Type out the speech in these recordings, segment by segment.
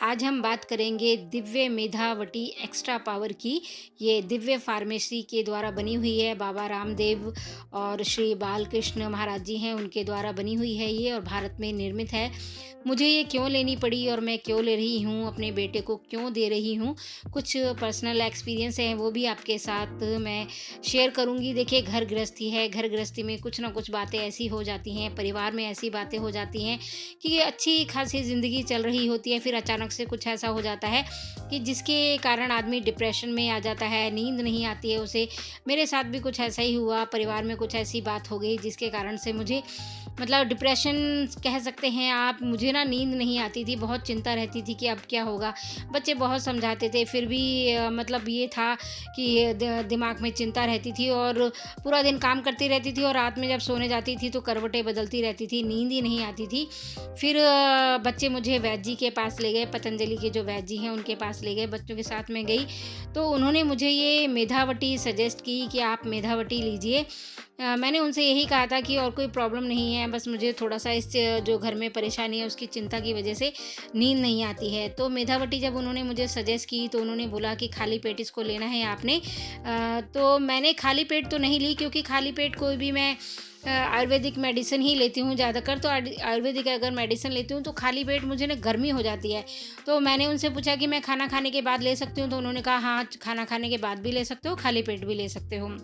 आज हम बात करेंगे दिव्य मेधावटी एक्स्ट्रा पावर की। ये दिव्य फार्मेसी के द्वारा बनी हुई है। बाबा रामदेव और श्री बालकृष्ण महाराज जी हैं, उनके द्वारा बनी हुई है ये और भारत में निर्मित है। मुझे ये क्यों लेनी पड़ी और मैं क्यों ले रही हूँ, अपने बेटे को क्यों दे रही हूँ, कुछ पर्सनल एक्सपीरियंस हैं वो भी आपके साथ मैं शेयर करूँगी। देखिए, घर गृहस्थी है, घर गृहस्थी में कुछ ना कुछ बातें ऐसी हो जाती हैं, परिवार में ऐसी बातें हो जाती हैं कि अच्छी खासी ज़िंदगी चल रही होती है, फिर अचानक से कुछ ऐसा हो जाता है कि जिसके कारण आदमी डिप्रेशन में आ जाता है, नींद नहीं आती है उसे। मेरे साथ भी कुछ ऐसा ही हुआ, परिवार में कुछ ऐसी बात हो गई जिसके कारण से मुझे मतलब डिप्रेशन कह सकते हैं आप। मुझे ना नींद नहीं आती थी, बहुत चिंता रहती थी कि अब क्या होगा। बच्चे बहुत समझाते थे, फिर भी मतलब ये था कि दिमाग में चिंता रहती थी और पूरा दिन काम करती रहती थी और रात में जब सोने जाती थी तो करवटें बदलती रहती थी, नींद ही नहीं आती थी। फिर बच्चे मुझे वैद्य जी के पास ले गए, पतंजलि के जो वैद्य जी हैं उनके पास ले गए, बच्चों के साथ में गई तो उन्होंने मुझे ये मेधावटी सजेस्ट की कि आप मेधावटी लीजिए। मैंने उनसे यही कहा था कि और कोई प्रॉब्लम नहीं है, बस मुझे थोड़ा-सा इस जो घर में परेशानी है उसकी चिंता की वजह से नींद नहीं आती है। तो मेधावटी जब उन्होंने मुझे सजेस्ट की तो उन्होंने बोला कि खाली पेट इसको लेना है आपने। तो मैंने खाली पेट तो नहीं ली, क्योंकि खाली पेट कोई भी मैं आयुर्वेदिक मेडिसिन ही लेती हूँ ज़्यादातर। तो आयुर्वेदिक अगर मेडिसिन लेती हूँ तो खाली पेट मुझे ना गर्मी हो जाती है। तो मैंने उनसे पूछा कि मैं खाना खाने के बाद ले सकती हूँ? तो उन्होंने कहा हाँ, खाना खाने के बाद भी ले सकते हो, खाली पेट भी ले सकते हो।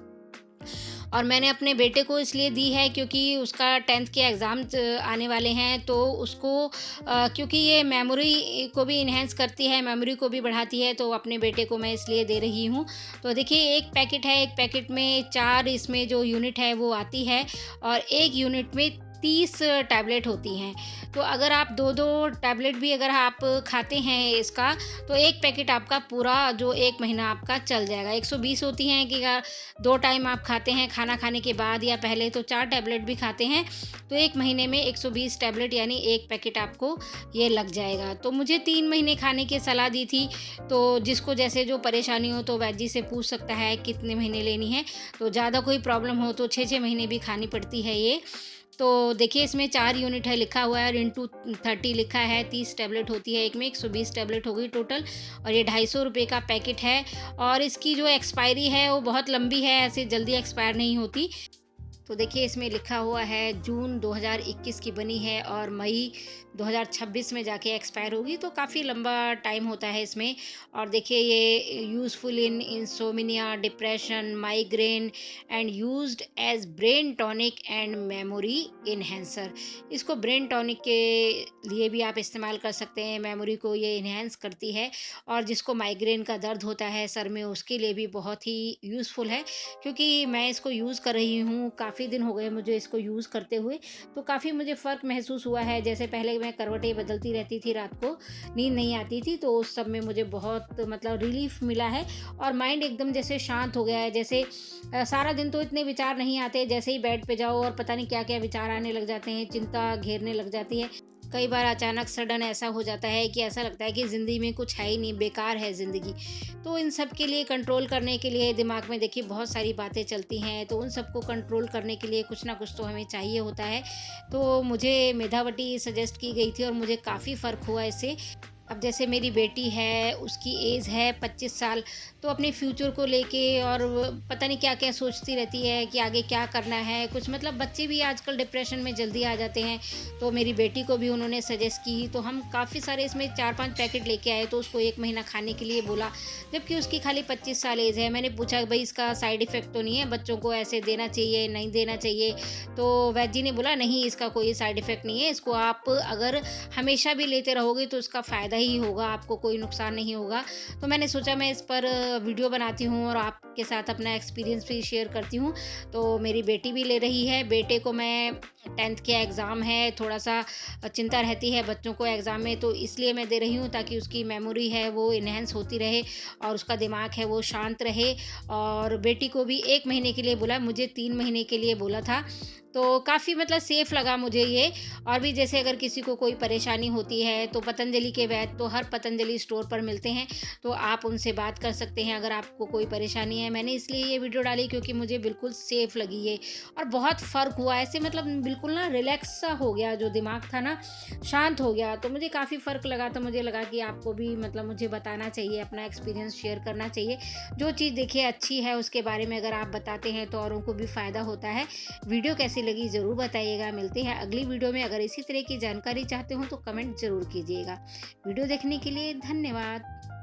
और मैंने अपने बेटे को इसलिए दी है क्योंकि उसका 10th के एग्ज़ाम आने वाले हैं, तो उसको क्योंकि ये मेमोरी को भी इन्हेंस करती है, मेमोरी को भी बढ़ाती है, तो अपने बेटे को मैं इसलिए दे रही हूँ। तो देखिए, एक पैकेट है, एक पैकेट में 4 इसमें जो यूनिट है वो आती है और एक यूनिट में 30 टैबलेट होती हैं। तो अगर आप 2-2 टैबलेट भी अगर आप खाते हैं इसका, तो एक पैकेट आपका पूरा जो 1 महीना आपका चल जाएगा। 120 होती हैं कि अगर 2 टाइम आप खाते हैं, खाना खाने के बाद या पहले, तो 4 टैबलेट भी खाते हैं, तो 1 महीने में 120 टैबलेट यानी 1 पैकेट आपको ये लग जाएगा। तो मुझे 3 महीने खाने की सलाह दी थी, तो जिसको जैसे जो परेशानी हो तो वैद्य जी से पूछ सकता है कितने महीने लेनी है। तो ज़्यादा कोई प्रॉब्लम हो तो 6-6 महीने भी खानी पड़ती है ये। तो देखिए, इसमें 4 यूनिट है लिखा हुआ है और इंटू 30 लिखा है, 30 टैबलेट होती है एक में, 120 टैबलेट हो गई टोटल। और ये 250 रुपये का पैकेट है और इसकी जो एक्सपायरी है वो बहुत लंबी है, ऐसे जल्दी एक्सपायर नहीं होती। तो देखिए, इसमें लिखा हुआ है जून 2021 की बनी है और मई 2026 में जाके एक्सपायर होगी, तो काफ़ी लंबा टाइम होता है इसमें। और देखिए, ये useful in insomnia, depression, migraine and used as brain tonic and memory enhancer. इसको ब्रेन टॉनिक के लिए भी आप इस्तेमाल कर सकते हैं, मेमोरी को ये इन्हेंस करती है। और जिसको माइग्रेन का दर्द होता है सर में, उसके लिए भी बहुत ही यूज़फुल है, क्योंकि मैं इसको यूज़ कर रही हूँ, काफ़ी दिन हो गए मुझे इसको यूज़ करते हुए, तो काफ़ी मुझे फ़र्क महसूस हुआ है। जैसे पहले मैं करवटें बदलती रहती थी, रात को नींद नहीं आती थी, तो उस सब में मुझे बहुत मतलब रिलीफ़ मिला है और माइंड एकदम जैसे शांत हो गया है। जैसे सारा दिन तो इतने विचार नहीं आते, जैसे ही बेड पे जाओ और पता नहीं क्या-क्या विचार आने लग जाते हैं, चिंता घेरने लग जाती है। कई बार अचानक सडन ऐसा हो जाता है कि ऐसा लगता है कि ज़िंदगी में कुछ है ही नहीं, बेकार है ज़िंदगी। तो इन सब के लिए कंट्रोल करने के लिए दिमाग में देखिए बहुत सारी बातें चलती हैं, तो उन सबको कंट्रोल करने के लिए कुछ ना कुछ तो हमें चाहिए होता है। तो मुझे मेधावटी सजेस्ट की गई थी और मुझे काफ़ी फ़र्क हुआ इससे। अब जैसे मेरी बेटी है, उसकी एज है 25 साल, तो अपने फ्यूचर को लेके और पता नहीं क्या-क्या सोचती रहती है कि आगे क्या करना है। कुछ मतलब बच्चे भी आजकल डिप्रेशन में जल्दी आ जाते हैं, तो मेरी बेटी को भी उन्होंने सजेस्ट की, तो हम काफ़ी सारे इसमें 4-5 पैकेट लेके आए, तो उसको 1 महीना खाने के लिए बोला, जबकि उसकी खाली 25 साल एज है। मैंने पूछा भई इसका साइड इफ़ेक्ट तो नहीं है, बच्चों को ऐसे देना चाहिए, नहीं देना चाहिए? तो वैद्य जी ने बोला नहीं, इसका कोई साइड इफ़ेक्ट नहीं है, इसको आप अगर हमेशा भी लेते रहोगे तो इसका फ़ायदा ही होगा, आपको कोई नुकसान नहीं होगा। तो मैंने सोचा मैं इस पर वीडियो बनाती हूँ और आपके साथ अपना एक्सपीरियंस भी शेयर करती हूँ। तो मेरी बेटी भी ले रही है, बेटे को मैं 10th के एग्ज़ाम है, थोड़ा-सा चिंता रहती है बच्चों को एग्ज़ाम में, तो इसलिए मैं दे रही हूँ ताकि उसकी मेमोरी है वो इन्हेंस होती रहे और उसका दिमाग है वो शांत रहे। और बेटी को भी 1 महीने के लिए बोला, मुझे 3 महीने के लिए बोला था। तो काफ़ी मतलब सेफ़ लगा मुझे ये। और भी जैसे अगर किसी को कोई परेशानी होती है तो पतंजलि के वैद्य तो हर पतंजलि स्टोर पर मिलते हैं, तो आप उनसे बात कर सकते हैं अगर आपको कोई परेशानी है। मैंने इसलिए ये वीडियो डाली क्योंकि मुझे बिल्कुल सेफ़ लगी ये, और बहुत फ़र्क हुआ ऐसे, मतलब बिल्कुल ना रिलैक्स सा हो गया, जो दिमाग था ना शांत हो गया। तो मुझे काफ़ी फ़र्क लगा, तो मुझे लगा कि आपको भी मतलब मुझे बताना चाहिए, अपना एक्सपीरियंस शेयर करना चाहिए। जो चीज़ देखिए अच्छी है उसके बारे में अगर आप बताते हैं तो औरों को भी फ़ायदा होता है। वीडियो कैसी लगी ज़रूर बताइएगा। मिलते हैं अगली वीडियो में। अगर इसी तरह की जानकारी चाहते हो तो कमेंट ज़रूर कीजिएगा। वीडियो देखने के लिए धन्यवाद।